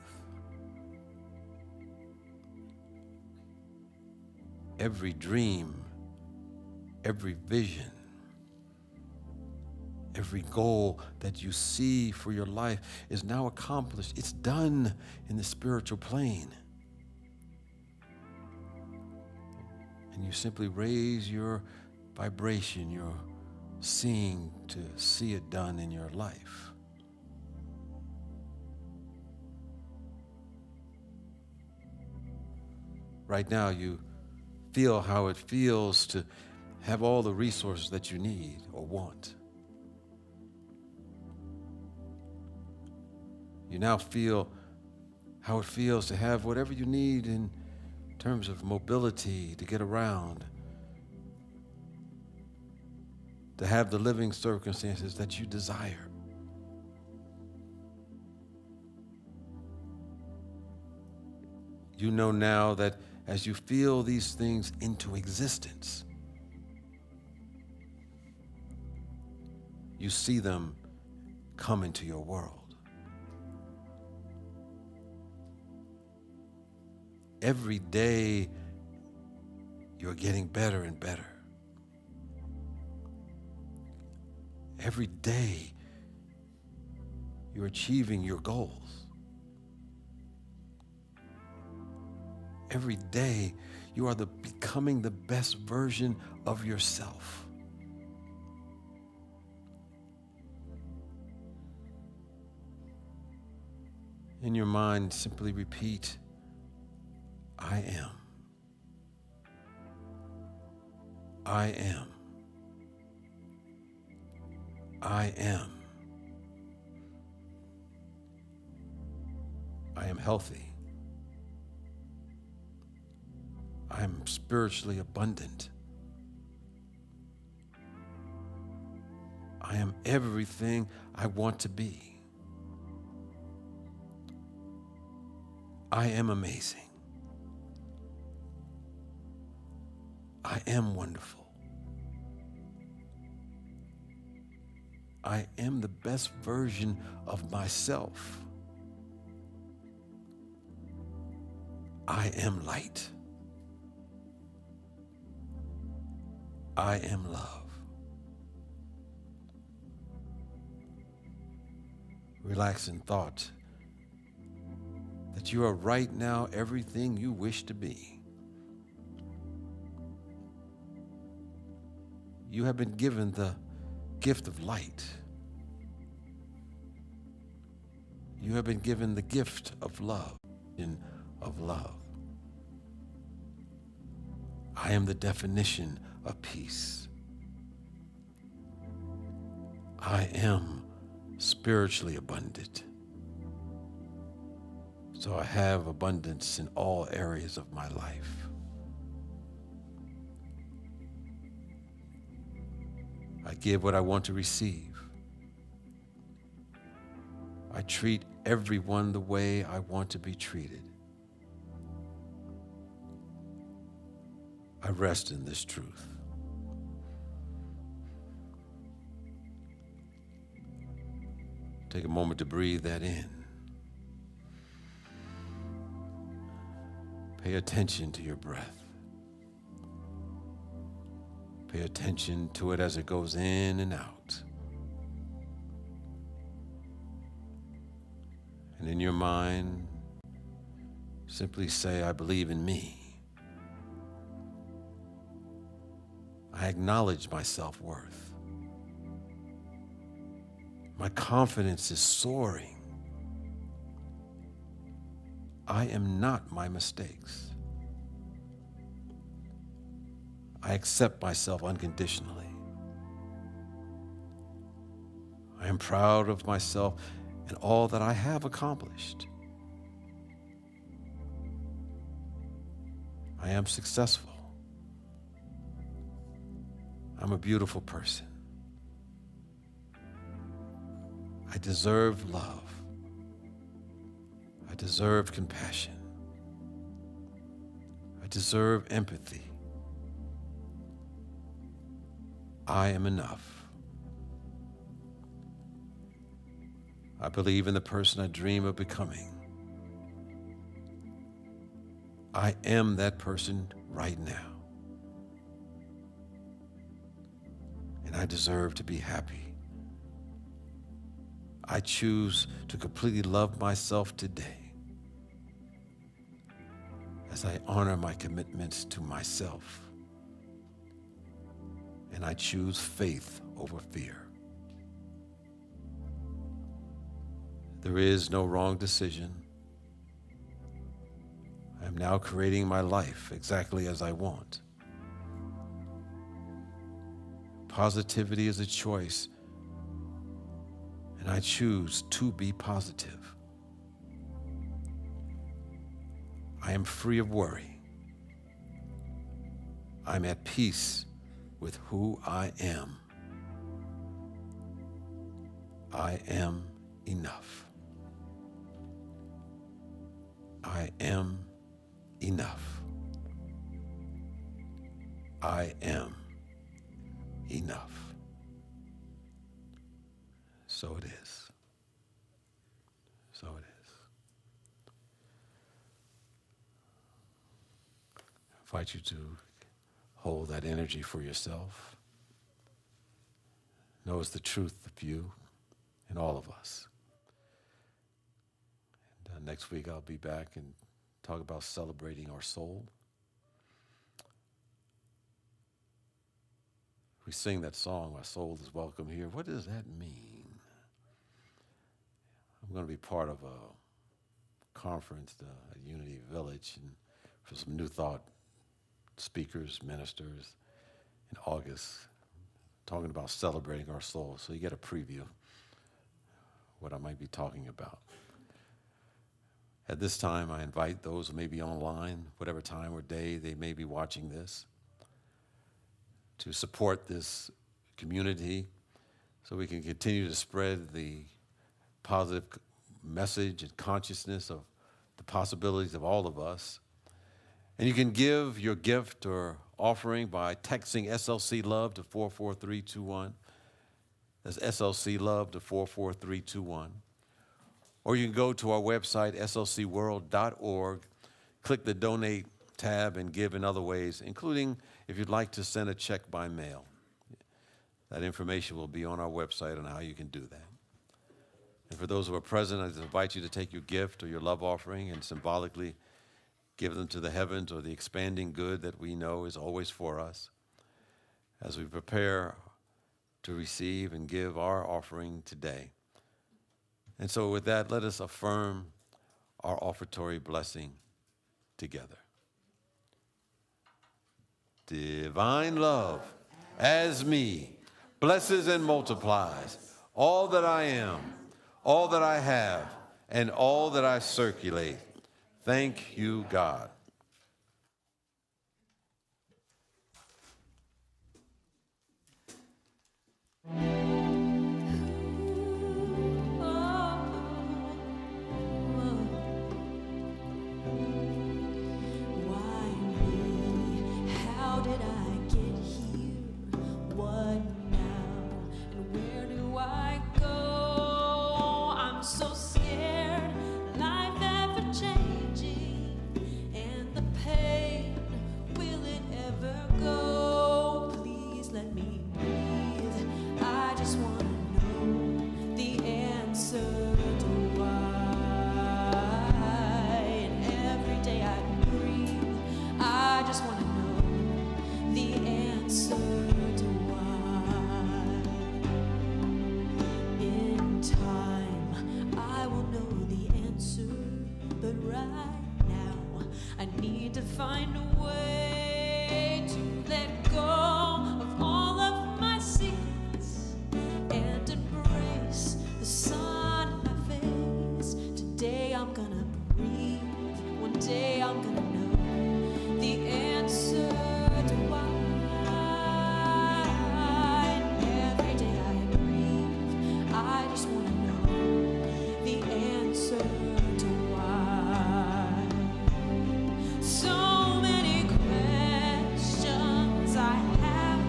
Every dream, every vision, every goal that you see for your life is now accomplished. It's done in the spiritual plane. And you simply raise your vibration, your seeing to see it done in your life. Right now, you feel how it feels to have all the resources that you need or want. You now feel how it feels to have whatever you need in terms of mobility, to get around, to have the living circumstances that you desire. You know now that as you feel these things into existence, you see them come into your world. Every day, you're getting better and better. Every day, you're achieving your goals. Every day, you are becoming the best version of yourself. In your mind, simply repeat, I am. I am. I am. I am healthy. I am spiritually abundant. I am everything I want to be. I am amazing. I am wonderful. I am the best version of myself. I am light. I am love. Relax in thought that you are right now everything you wish to be. You have been given the gift of light. You have been given the gift of love. I am the definition of peace. I am spiritually abundant. So I have abundance in all areas of my life. I give what I want to receive. I treat everyone the way I want to be treated. I rest in this truth. Take a moment to breathe that in. Pay attention to your breath. Pay attention to it as it goes in and out. And in your mind, simply say, I believe in me. I acknowledge my self-worth. My confidence is soaring. I am not my mistakes. I accept myself unconditionally. I am proud of myself and all that I have accomplished. I am successful. I'm a beautiful person. I deserve love. I deserve compassion. I deserve empathy. I am enough. I believe in the person I dream of becoming. I am that person right now. And I deserve to be happy. I choose to completely love myself today as I honor my commitments to myself. And and I choose faith over fear. There is no wrong decision. I am now creating my life exactly as I want. Positivity is a choice, and I choose to be positive. I am free of worry. I'm at peace with who I am. I am enough. I am enough. I am enough. So it is. So it is. I invite you to hold that energy for yourself. Know it's the truth of you and all of us. And next week I'll be back and talk about celebrating our soul. We sing that song, "My soul is welcome here." What does that mean? I'm going to be part of a conference at Unity Village and for some New Thought speakers, ministers in August, talking about celebrating our soul. So you get a preview of what I might be talking about. At this time, I invite those who may be online, whatever time or day they may be watching this, to support this community so we can continue to spread the positive message and consciousness of the possibilities of all of us. And you can give your gift or offering by texting SLC Love to 44321. That's SLC Love to 44321. Or you can go to our website, slcworld.org, click the Donate tab and give in other ways, including if you'd like to send a check by mail. That information will be on our website on how you can do that. And for those who are present, I invite you to take your gift or your love offering and symbolically give them to the heavens or the expanding good that we know is always for us as we prepare to receive and give our offering today. And so with that, let us affirm our offertory blessing together. Divine love, as me, blesses and multiplies all that I am, all that I have, and all that I circulate. Thank you, God. Find a way to let go of all of my secrets and embrace the sun in my face. Today I'm gonna breathe. One day I'm gonna know the answer to why. And every day I breathe, I just wanna know the answer to why. So many questions I have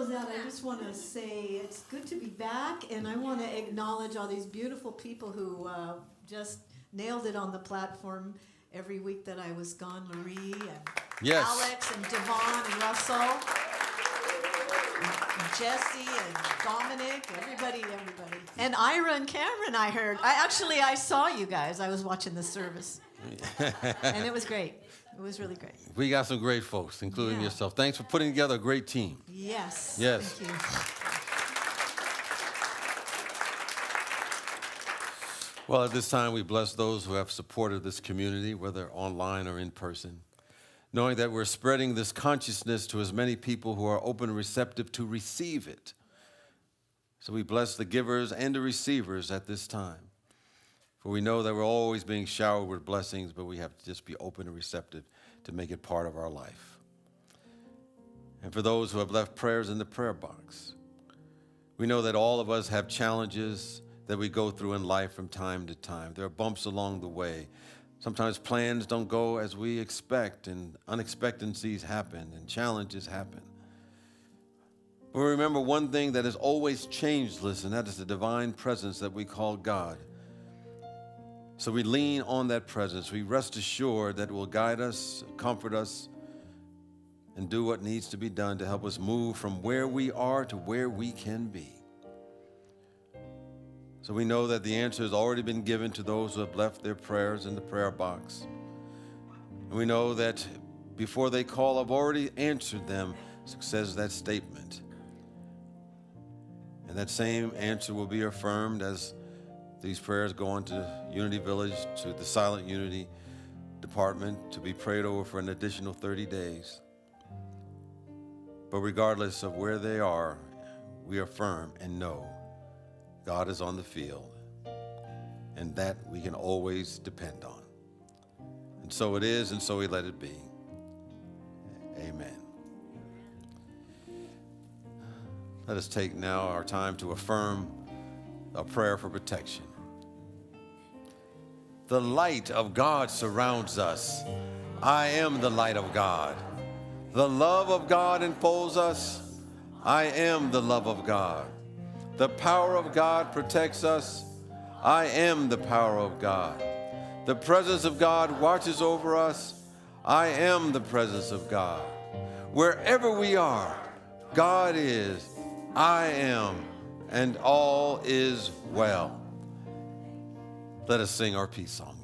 goes out, I just want to say it's good to be back, and I want to acknowledge all these beautiful people who just nailed it on the platform every week that I was gone. Marie and Yes. Alex and Devon and Russell, and Jesse and Dominic, everybody. And Ira and Cameron, I heard. I saw you guys. I was watching the service, and it was great. It was really great. We got some great folks, including Yeah. yourself. Thanks for putting together a great team. Yes. Yes. Thank you. Well, at this time, we bless those who have supported this community, whether online or in person, knowing that we're spreading this consciousness to as many people who are open and receptive to receive it. So we bless the givers and the receivers at this time. For we know that we're always being showered with blessings, but we have to just be open and receptive to make it part of our life. And for those who have left prayers in the prayer box, we know that all of us have challenges that we go through in life from time to time. There are bumps along the way. Sometimes plans don't go as we expect, and unexpectancies happen, and challenges happen. But remember one thing that is always changeless, and that is the divine presence that we call God. So we lean on that presence. We rest assured that it will guide us, comfort us, and do what needs to be done to help us move from where we are to where we can be. So we know that the answer has already been given to those who have left their prayers in the prayer box. And we know that before they call, I've already answered them, says that statement. And that same answer will be affirmed as these prayers go on to Unity Village, to the Silent Unity Department, to be prayed over for an additional 30 days. But regardless of where they are, we affirm and know God is on the field, and that we can always depend on. And so it is, and so we let it be. Amen. Let us take now our time to affirm a prayer for protection. The light of God surrounds us. I am the light of God. The love of God enfolds us. I am the love of God. The power of God protects us. I am the power of God. The presence of God watches over us. I am the presence of God. Wherever we are, God is, I am, and all is well. Let us sing our peace song.